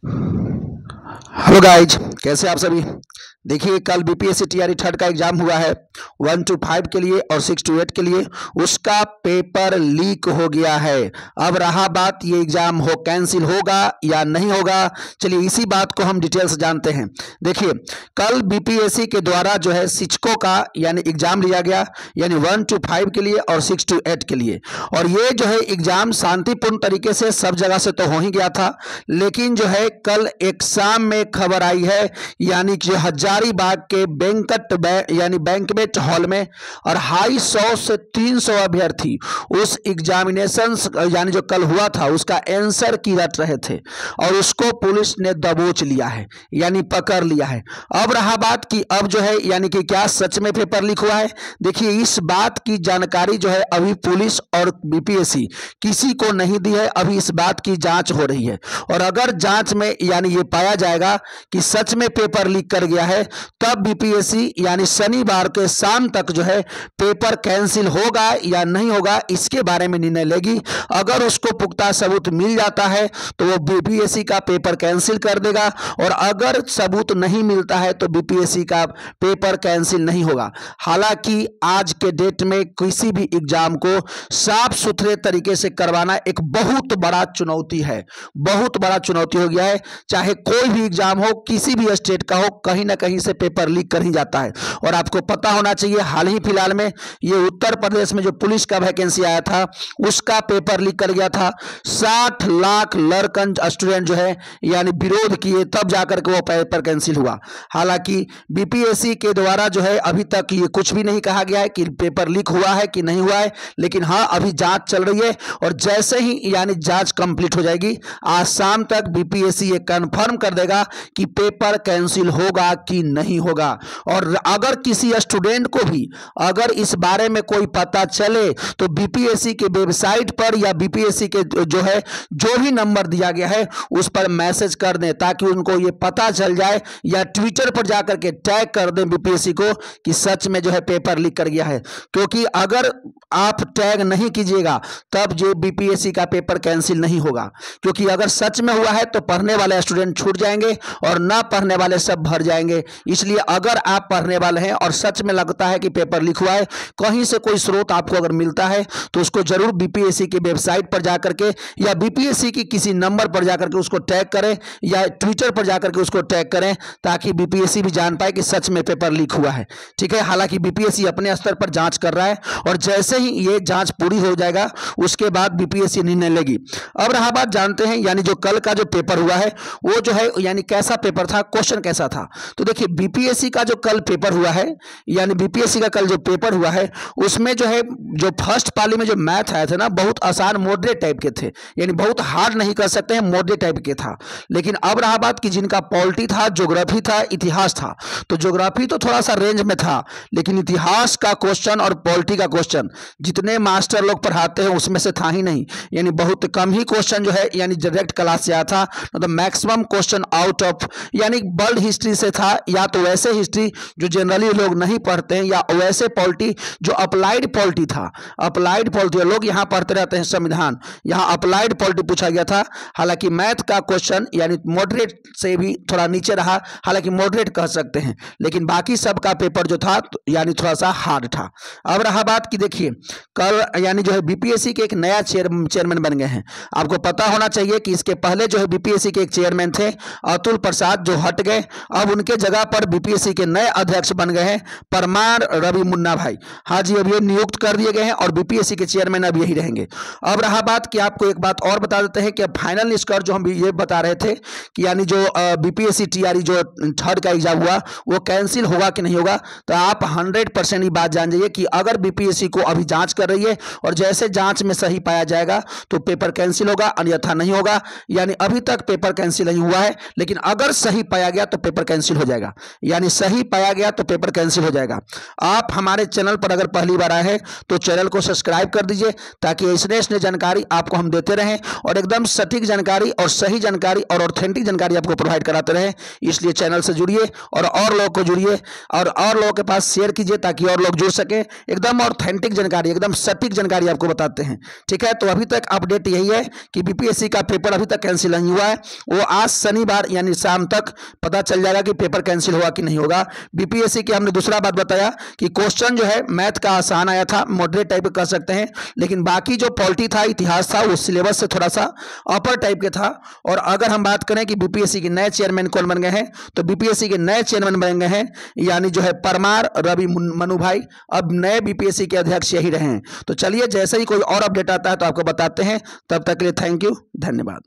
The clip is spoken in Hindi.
हेलो गाइज, कैसे आप सभी। देखिए, कल बीपीएससी टीआरई थर्ड का एग्जाम हुआ है 1 to 5 के लिए और 6 to 8 के लिए। उसका पेपर लीक हो गया है। अब रहा बात, ये एग्जाम कैंसिल होगा या नहीं होगा। चलिए इसी बात को हम डिटेल से जानते हैं। देखिए, कल बीपीएससी के द्वारा जो है शिक्षकों का यानी एग्जाम लिया गया, यानी 1 to 5 के लिए और 6 to 8 के लिए। और ये जो है एग्जाम शांतिपूर्ण तरीके से सब जगह से तो हो ही गया था, लेकिन जो है कल एग्जाम में खबर आई है, यानी कि हजारीबाग के यानी बैंक्वेट हॉल में और 250 से 300 अभ्यर्थी उस एग्जामिनेशन यानी जो कल हुआ था उसका आंसर की रट रहे थे और उसको पुलिस ने दबोच लिया है, यानी पकड़ लिया है। अब रहा बात कि अब जो है यानी कि क्या सच में पेपर लीक हुआ है। देखिए, इस बात की जानकारी जो है अभी पुलिस और बीपीएससी किसी को नहीं दी है। अभी इस बात की जांच हो रही है और अगर जांच में यानी ये पाया जाएगा कि सच में पेपर लीक कर गया है, तब बीपीएससी यानी शनिवार के शाम तक जो है पेपर कैंसिल होगा या नहीं होगा इसके बारे में निर्णय लेगी। अगर उसको पुख्ता सबूत मिल जाता है तो वो बीपीएससी का पेपर कैंसिल कर देगा, और अगर सबूत नहीं मिलता है तो बीपीएससी का पेपर कैंसिल नहीं होगा। हालांकि आज के डेट में किसी भी एग्जाम को साफ सुथरे तरीके से करवाना एक बहुत बड़ा चुनौती है, बहुत बड़ा चुनौती हो गया है। चाहे कोई भी एग्जाम हो, किसी भी स्टेट का हो, कहीं ना कहीं से पेपर लीक कर ही जाता है। और आपको पता होना चाहिए, हाल ही फिलहाल में ये उत्तर प्रदेश में जो पुलिस का वैकेंसी आया था उसका पेपर लीक कर गया था। 60 लाख लड़कन स्टूडेंट जो है यानी विरोध किए, तब जाकर के वो पेपर कैंसिल हुआ। हालांकि बीपीएससी के द्वारा जो है अभी तक ये कुछ भी नहीं कहा गया है कि पेपर लीक हुआ है कि नहीं हुआ है, लेकिन हाँ अभी जांच चल रही है और जैसे ही यानी जांच कंप्लीट हो जाएगी, आज शाम तक बीपीएससी ये कंफर्म कर देगा कि पेपर कैंसिल होगा कि नहीं होगा। और अगर किसी स्टूडेंट को भी अगर इस बारे में कोई पता चले तो बीपीएससी के वेबसाइट पर या बीपीएससी के जो है जो भी नंबर दिया गया है उस पर मैसेज कर दें, ताकि उनको ये पता चल जाए, या ट्विटर पर जाकर के टैग कर दें बीपीएससी को कि सच में जो है पेपर लीक कर गया है। क्योंकि अगर आप टैग नहीं कीजिएगा तब जो बीपीएससी का पेपर कैंसिल नहीं होगा, क्योंकि अगर सच में हुआ है तो पढ़ने वाले स्टूडेंट छूट जाएंगे और ना पढ़ने वाले सब भर जाएंगे। इसलिए अगर आप पढ़ने वाले हैं और सच में लगता है कि पेपर लीक हुआ है, कहीं से कोई स्रोत आपको अगर मिलता है तो उसको जरूर बीपीएससी की वेबसाइट पर जाकर के या बीपीएससी की किसी नंबर पर जाकर के उसको टैग करें या ट्विटर पर जाकर के उसको टैग करें, ताकि बीपीएससी भी जान पाए कि सच में पेपर लीक हुआ है। ठीक है, हालांकि बीपीएससी अपने स्तर पर जांच कर रहा है और जैसे ही ये जांच पूरी हो जाएगा उसके बाद बीपीएससी निर्णय लेगी। अब रहा बात, जानते हैं यानी जो कल का जो पेपर हुआ है वो जो है यानी कैसा पेपर था, क्वेश्चन कैसा था। तो देखिए, बीपीएससी का जो कल पेपर हुआ है, यानी बीपीएससी का कल जो पेपर हुआ है उसमें जो है जो फर्स्ट पाली में जो मैथ आया था ना, बहुत आसान मॉडरेट टाइप के थे, यानी बहुत हार्ड नहीं कर सकते हैं, मॉडरेट टाइप के था। लेकिन अब रहा बात कि जिनका पॉलिटी था, ज्योग्राफी था, इतिहास था, तो ज्योग्राफी तो थोड़ा सा रेंज में था, लेकिन इतिहास का क्वेश्चन और पॉलिटी का क्वेश्चन जितने मास्टर लोग पढ़ाते हैं उसमें से था ही नहीं, यानी बहुत कम ही क्वेश्चन जो है यानी डायरेक्ट क्लास से आया था। मतलब मैक्सिमम क्वेश्चन आउट ऑफ यानी वर्ल्ड हिस्ट्री से था, या तो वैसे हिस्ट्री जो जनरली लोग नहीं पढ़ते हैं, या वैसे पॉलिटी जो अप्लाइड पॉलिटी था। अप्लाइड पॉलिटी लोग यहाँ पढ़ते रहते हैं संविधान, यहाँ अप्लाइड पॉलिटी पूछा गया था। हालांकि मैथ का क्वेश्चन यानी मॉडरेट से भी थोड़ा नीचे रहा, हालांकि मॉडरेट कह सकते हैं, लेकिन बाकी सबका पेपर जो था यानी थोड़ा सा हार्ड था। अब रहा बात कि देखिए, कल यानी जो है बीपीएससी के एक नया चेयरमैन बन गए हैं। आपको पता होना चाहिए कि इसके पहले जो है बीपीएससी के एक चेयरमैन थे अतुल प्रसाद, जो हट गए। अब उनके जगह पर बीपीएससी के नए अध्यक्ष बन गए हैं परमार रवि मुन्ना भाई। हाँ जी, अब ये नियुक्त कर दिए गए हैं और बीपीएससी के चेयरमैन अब यही रहेंगे। अब रहा बात कि आपको एक बात और बता देते हैं कि फाइनल निष्कर्ष जो हम ये बता रहे थे कि यानी जो बीपीएससी टीआरई जो थर्ड का एग्जाम हुआ वो कैंसिल होगा कि नहीं होगा, तो आप 100% ही बात जान जाइए कि अगर बीपीएससी को अभी जांच कर रही है और जैसे जांच में सही पाया जाएगा तो पेपर कैंसिल होगा, अन्यथा नहीं होगा। यानी अभी तक पेपर कैंसिल नहीं हुआ है, लेकिन अगर सही पाया गया तो पेपर कैंसिल हो जाएगा। जाएगा, यानी सही पाया गया तो पेपर कैंसिल हो जाएगा। आप हमारे चैनल पर अगर पहली बार आए हैं तो चैनल को सब्सक्राइब कर दीजिए, ताकि ऐसे जानकारी आपको हम देते रहें और एकदम सटीक जानकारी और सही जानकारी और ऑथेंटिक जानकारी आपको प्रोवाइड कराते रहें। इसलिए चैनल से जुड़िए और लोगों को जुड़िए और लोगों के पास शेयर कीजिए, ताकि और लोग जुड़ सके। एकदम ऑथेंटिक जानकारी, एकदम सटीक जानकारी आपको बताते हैं। ठीक है, तो अभी तक अपडेट यही है कि बीपीएससी का पेपर अभी तक कैंसिल नहीं हुआ है। वो आज शनिवार यानी शाम तक पता चल जाएगा कि पेपर कैंसिल हुआ कि नहीं होगा। बीपीएससी की हमने दूसरा बात बताया कि क्वेश्चन जो है मैथ का आसान आया था, मॉडरेट टाइप कर सकते हैं, लेकिन बाकी जो पॉलिटी था, इतिहास था, वो सिलेबस से थोड़ा सा अपर टाइप के था। और अगर हम बात करें कि बीपीएससी के नए चेयरमैन कौन बन गए हैं, तो बीपीएससी के नए चेयरमैन बन गए हैं यानी जो है परमार रवि मनु भाई, अब नए बीपीएससी के अध्यक्ष यही रहे हैं। तो चलिए, जैसे ही कोई और अपडेट आता है तो आपको बताते हैं। तब तक के लिए थैंक यू, धन्यवाद।